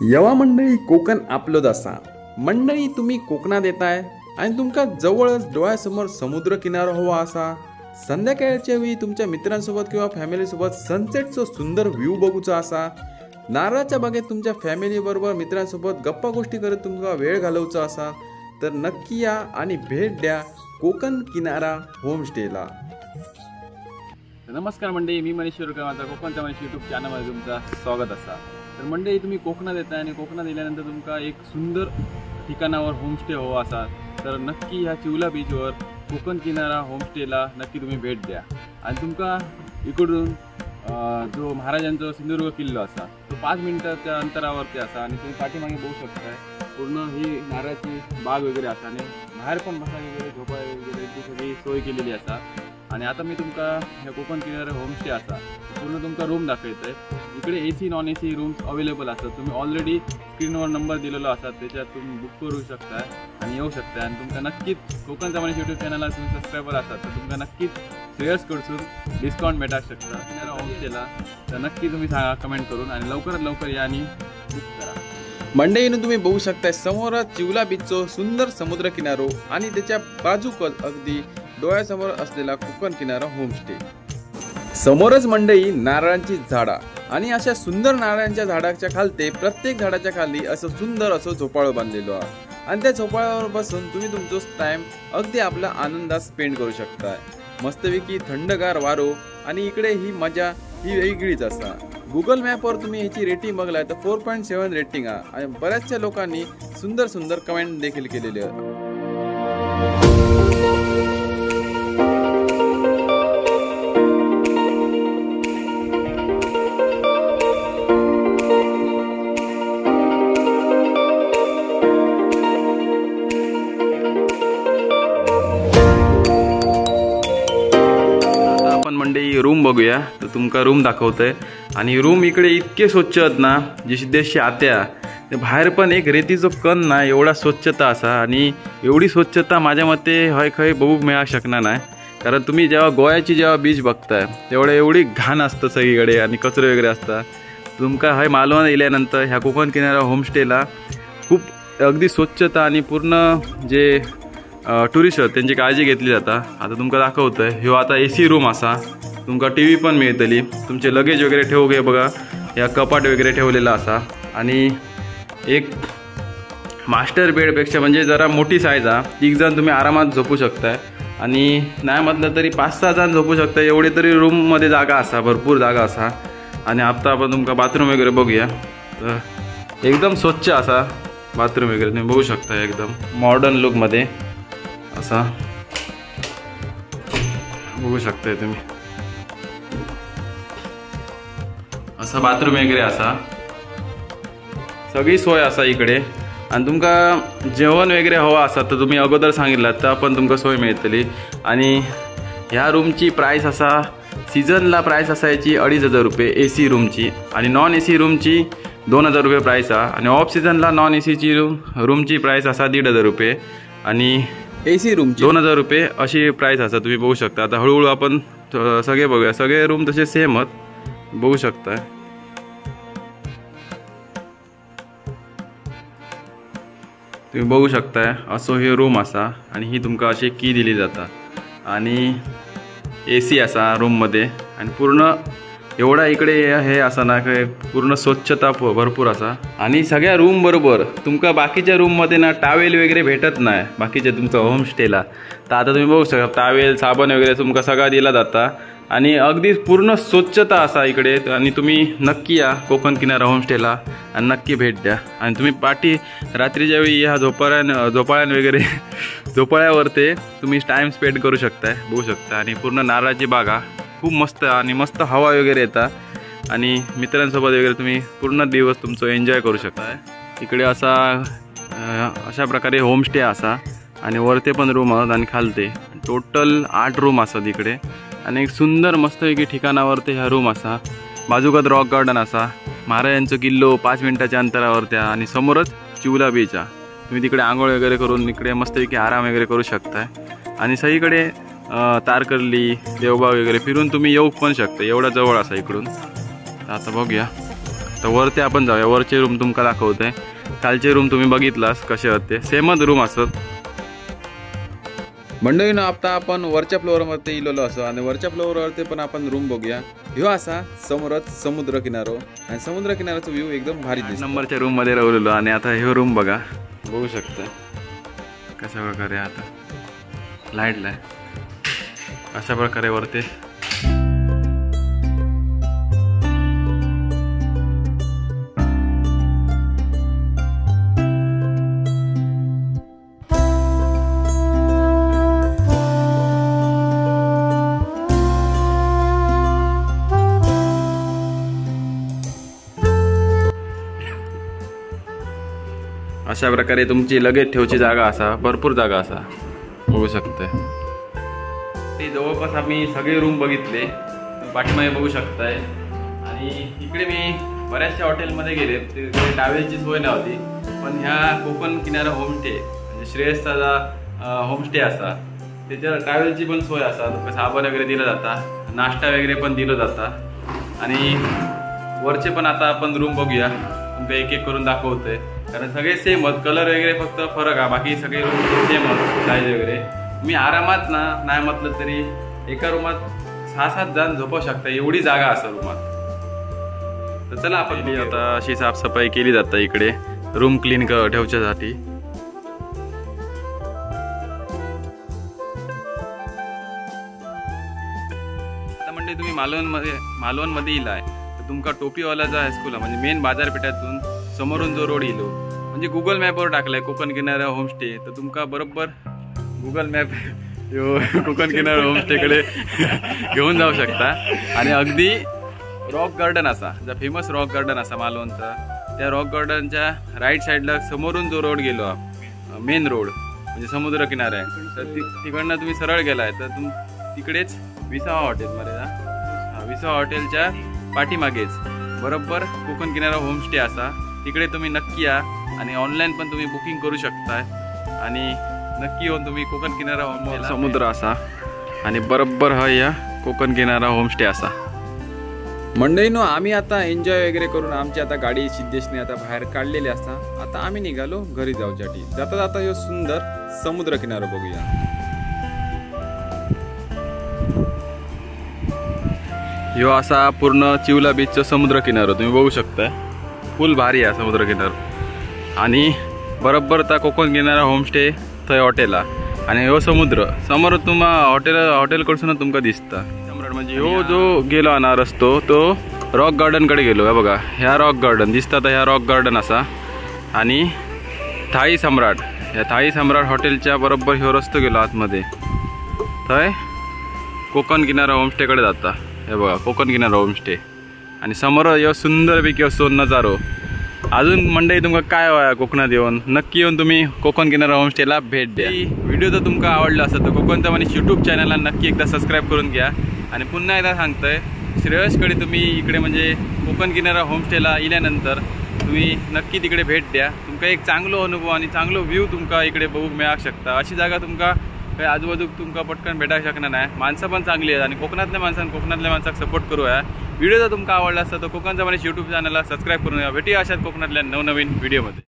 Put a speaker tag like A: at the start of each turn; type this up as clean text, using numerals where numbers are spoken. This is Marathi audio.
A: यवा मंडळी कोकण आपलं असा मंडळी तुम्ही कोकणात येताय आणि तुमका जवळच डोळ्यासमोर समुद्र किनारा हवा असा संध्याकाळच्या वेळी तुमच्या मित्रांसोबत किंवा फॅमिलीसोबत सनसेटचं सुंदर व्ह्यू बघूचा असा नारळाच्या बागेत तुमच्या फॅमिली बरोबर मित्रांसोबत गप्पा गोष्टी करत तुमका वेळ घालवचा असा तर नक्की या आणि भेट द्या कोकण किनारा होमस्टेला।
B: नमस्कार मंडळी, मी मनीष शिरोडकर, माझा कोकणचा मनीष यूट्यूब चॅनलमध्ये तुमचं स्वागत असा। तर मंडळी तुम्ही कोकणात येताय आणि कोकणात गेल्यानंतर तुमका एक सुंदर ठिकाणावर होमस्टे हवा असा तर नक्की ह्या चिवला बीचवर कोकण किनारा होमस्टेला नक्की तुम्ही भेट द्या। आणि तुमका इकडून जो महाराजांचा सिंधुदुर्ग किल्लो असा तो 5 मिनिटाच्या अंतरावरती असा आणि तुम्ही पाठीमागे बघू शकताय पूर्ण ही नारळाची बाग वगैरे असा आणि बाहेर पण बसायला वगैरे झोपाय वगैरे ती सगळी सोय केलेली असा। आणि आता मी तुमका ह्या कोकण किनारा होमस्टे असा पूर्ण तुमका रूम दाखवतोय। इकडे AC non AC rooms available असतात। तुम्ही ऑलरेडी स्क्रीनवर नंबर दिलेला असतात त्याच्यात तुम्ही बुक करू शकता आणि येऊ शकता। आणि तुमका नक्कीच कोकणचा मनीष यूट्यूब चॅनलला तुम्ही सबस्क्रायबर असतात तर तुमका नक्कीच शेअर्स कडसून डिस्काउंट भेटा शकता किनारा होमस्टेला। तर नक्की तुम्ही सांगा कमेंट करून आणि लवकरात लवकर या आणि बुक करा।
A: मंडळीनं तुम्ही बघू शकताय समोरच चिवला बीचचो सुंदर समुद्र किनारो आणि त्याच्या बाजूकच अगदी डोळ्यासमोर असलेला कोकण किनारा होमस्टे। समोरच मंडळी नारळांची झाडा आणि अशा सुंदर नारळांच्या झाडाच्या खालते प्रत्येक झाडाच्या खाली असं सुंदर असं झोपाळं बांधलेलं आहे आणि त्या झोपाळ्यावर बसून तुम्ही तुमचो टाइम अगदी आपला आनंदात स्पेंड करू शकताय। मस्तपैकी थंडगार वारो आणि इकडे ही मजा ही वेगळीच असा। गुगल मॅपवर तुम्ही ह्याची रेटिंग बघलाय तर 4.7 रेटिंग आहे आणि बऱ्याचशा लोकांनी सुंदर सुंदर कमेंट देखील केलेले आहे।
B: मंडळी रूम बघूया तर तुमका रूम दाखवतोय आणि रूम इकडे इतके स्वच्छ आहेत ना जी सिद्धेशी आत्या ते बाहेर पण एक रेतीचो कण ना एवढा स्वच्छता असा आणि एवढी स्वच्छता माझ्या मते हय खय बघू मिळा शकणार नाही। कारण तुम्ही जेव्हा गोव्याची जेव्हा बीच बघताय तेवढं एवढी घाण असतं सगळीकडे आणि कचरे वगैरे असतात। तुमका हय मालवण येल्यानंतर ह्या कोकण किनारा होमस्टेला खूप अगदी स्वच्छता आणि पूर्ण जे टुरिस्ट आहेत त्यांची काळजी घेतली जाता। आता तुमका दाखवतोय ह्यो आता AC रूम असा तुमका TV पण मिळतली तुमचे लगेज वगैरे ठेवू घे बघा या कपाट वगैरे ठेवलेला असा आणि एक मास्टर बेडपेक्षा म्हणजे जरा मोठी साईज आहे 1 जण तुम्ही आरामात झोपू शकताय आणि नाही म्हटलं तरी 5-6 जण झोपू शकता एवढी तरी रूममध्ये जागा असा भरपूर जागा असा। आणि आता आपण तुमका बाथरूम वगैरे बघूया तर एकदम स्वच्छ असा बाथरूम वगैरे तुम्ही बघू शकता एकदम मॉडर्न लुकमध्ये असा बघू शकताय तुम्ही असा बाथरूम वगैरे असा सगळी सोय असा इकडे। आणि तुमका जेवण वगैरे हवा असा तर तुम्ही अगोदर सांगितलं तर आपण तुमका सोय मिळतली। आणि ह्या रूमची प्राइस असा सीझनला प्राइस असायची 2,500 रुपये AC रूमची आणि नॉन AC रूमची 2,000 रुपये प्राइस आहे आणि ऑफ सीझनला नॉन ACची रूमची प्राइस असा 1,500 रुपये आणि
A: AC रूम
B: 2,000 रुपये अशी प्राइस असा तुम्ही बघू शकता। आता हळूहळू आपण सगळे बघूया सगळे रूम तसे सेम आहेत बघू शकता। तुम्ही बघू शकताय असो हे रूम असा आणि ही तुमका अशी की दिली जाता आणि AC असा रूममध्ये आणि पूर्ण एवढा इकडे हे असा ना काय पूर्ण स्वच्छता भरपूर असा। आणि सगळ्या रूम बरोबर तुमका बाकीच्या रूममध्ये ना टावेल वगैरे भेटत नाही बाकीच्या तुमचा होमस्टेला तर आता तुम्ही बघू शकता टावेल साबण वगैरे तुमका सगळा दिला जाता आणि अगदी पूर्ण स्वच्छता असा इकडे। आणि तुम्ही नक्की या कोकण किनारा होमस्टेला आणि नक्की भेट द्या। आणि तुम्ही पाठी रात्रीच्या वेळी ह्या झोपाळ्यान वगैरे झोपाळ्यावर ते तुम्ही टाईम स्पेंड करू शकताय बघू शकता। आणि पूर्ण नारळाची बागा खूप मस्त आणि मस्त हवा वगैरे येतात आणि मित्रांसोबत वगैरे तुम्ही पूर्ण दिवस तुमचं एन्जॉय करू शकताय। इकडे असा अशा प्रकारे होमस्टे असा आणि वरते पण रूम आहेत आणि खालते टोटल 8 रूम असतात इकडे। आणि एक सुंदर मस्तपैकी ठिकाणावरती ह्या रूम असा बाजूकात रॉक गार्डन असा महाराजांचा किल्लो 5 मिनिटाच्या अंतरावरत्या आणि समोरच चिवला बीच आहे। तुम्ही तिकडे आंघोळ वगैरे करून इकडे मस्तपैकी आराम वगैरे करू शकताय आणि सगळीकडे तारकर्ली देवबाग वगैरे फिरून तुम्ही येऊ पण शकता एवढा जवळ असा इकडून। आता बघूया शकता. वरती आपण जाऊया. वरचे रूम तुमका दाखवते. खालचे रूम तुम्ही बघितलास कसे होते, सेमच रूम असत.
A: मंडळीनं आता आपण वरच्या फ्लोअरवरती इलेलो असो आणि वरच्या फ्लोअरवरती पण आपण रूम बघूया. ह्यो असा समोरच समुद्र किनारो आणि समुद्र किनाऱ्याचा व्ह्यू एकदम भारी दिसतो.
B: नंबरच्या रूम मध्ये राहिलेलो आणि आता हे रूम बघा, बघू शकता कशा प्रकारे आता लाईटला अशा प्रकारे वरती अशा प्रकारे तुमची लगेच ठेवची जागा असा, भरपूर जागा असा, बघू शकता. ते जवळपास आम्ही सगळे रूम बघितले, पाठीमागे बघू शकताय. आणि इकडे मी बऱ्याचशा हॉटेलमध्ये गेले, तिकडे ट्रॅव्हलची सोय नव्हती. पण ह्या कोकण किनारा होमस्टे म्हणजे श्रेयसचा जा होमस्टे असा, त्याच्या ट्रॅव्हलची पण सोय असा. साबण वगैरे दिलं जाता, नाश्ता वगैरे पण दिलं जाता. आणि वरचे पण आता आपण रूम बघूया, तुमका एक एक करून दाखवतोय. कारण सगळे सेमच, कलर वगैरे फक्त फरक आहे, बाकी सगळे रूम सेमच, साईज वगैरे. मी आरामात नाही म्हटलं तरी एका रूमात 6-7 जण झोपू शकता, एवढी जागा असं रूमात. तर चला आपण आता अशी साफसफाई केली जाते इकडे रूम क्लीन ठेवण्यासाठी. आता म्हणजे तुम्ही मालवणमध्ये इलाय तर तुमका टोपीवालाचा हायस्कूल म्हणजे मेन बाजारपेठातून समोरून जो रोड येलो, म्हणजे गुगल मॅपवर टाकलाय कोकण किनारा होमस्टे, तर तुमका बरोबर गुगल मॅप कोकण किनारा होमस्टेकडे घेऊन जाऊ शकता. आणि अगदी रॉक गार्डन असा, जो फेमस रॉक गार्डन असा मालवणचा, त्या रॉक गार्डनच्या राईट साईडला समोरून जो रोड गेलो, मेन रोड म्हणजे समुद्र किनारा आहे, तर तिकडनं तुम्ही सरळ गेलाय तर तिकडेच विसावा हॉटेलमध्ये जा. विसावा हॉटेलच्या पाठीमागेच बरोबर कोकण किनारा होमस्टे असा, तिकडे तुम्ही नक्की या. आणि ऑनलाईन पण तुम्ही बुकिंग करू शकताय. आणि नक्की येऊन तुम्ही कोकण किनारा होमस्टे, समुद्र असा आणि बरोबर हा या कोकण किनारा होमस्टे असा.
A: मंडळीनो आम्ही आता एन्जॉय वगैरे करून आमची आता गाडी सिद्धेशने आता बाहेर काढलेली असता. आता आम्ही निघालो घरी जाऊसाठी. जाता जाता ह्यो सुंदर समुद्र किनारा बघूया.
B: ह्यो असा पूर्ण चिवला बीचचा समुद्र किनारा तुम्ही बघू शकता. फुल भारी आहे समुद्र किनारा. आणि बरोबर त्या कोकण किनारा होमस्टे थंय हॉटेला आणि ह्यो समुद्र समोर तुम्हाला हॉटेलकडसून तुमका दिसता. सम्राट म्हणजे ह्यो जो गेलो ना रस्तो तो रॉक गार्डनकडे गेलो. हे बघा ह्या रॉक गार्डन दिसता, तर ह्या रॉक गार्डन असा. आणि थाई सम्राट, ह्या थाई सम्राट हॉटेलच्या बरोबर ह्यो रस्तो गेलो आतमध्ये, थंय कोकण किनारा होमस्टेकडे जाता. हे बघा कोकण किनारा होमस्टे आणि समोर ह्यो सुंदरपैकी असो नजारो. अजून मंडळी तुमका काय व्हाया कोकणात येऊन नक्की येऊन तुम्ही कोकण किनारा होमस्टेला भेट द्या. व्हिडिओ जर तुमका आवडला असेल तर कोकणचा म्हणजे यूट्यूब चॅनलला नक्की एकदा सबस्क्राईब करून घ्या. आणि पुन्हा एकदा सांगतोय, श्रेयसकडे तुम्ही इकडे म्हणजे कोकण किनारा होमस्टेला इल्यानंतर तुम्ही नक्की तिकडे भेट द्या. तुमका एक चांगलो अनुभव आणि चांगलो व्ह्यू तुमका इकडे बघू मिळू शकता. अशी जागा तुमका काही आजूबाजू तुमका पटकन भेटायला शकणार नाही. माणसं पण चांगली आहेत आणि कोकणातल्या माणसांक सपोर्ट करूया. व्हिडिओ जर तुमका आवडला असता तर कोकणचा म्हणजे यूट्यूब चॅनलला सबस्क्राईब करून या. भेटूया अशाच कोकणातल्या नवनवीन व्हिडिओमध्ये.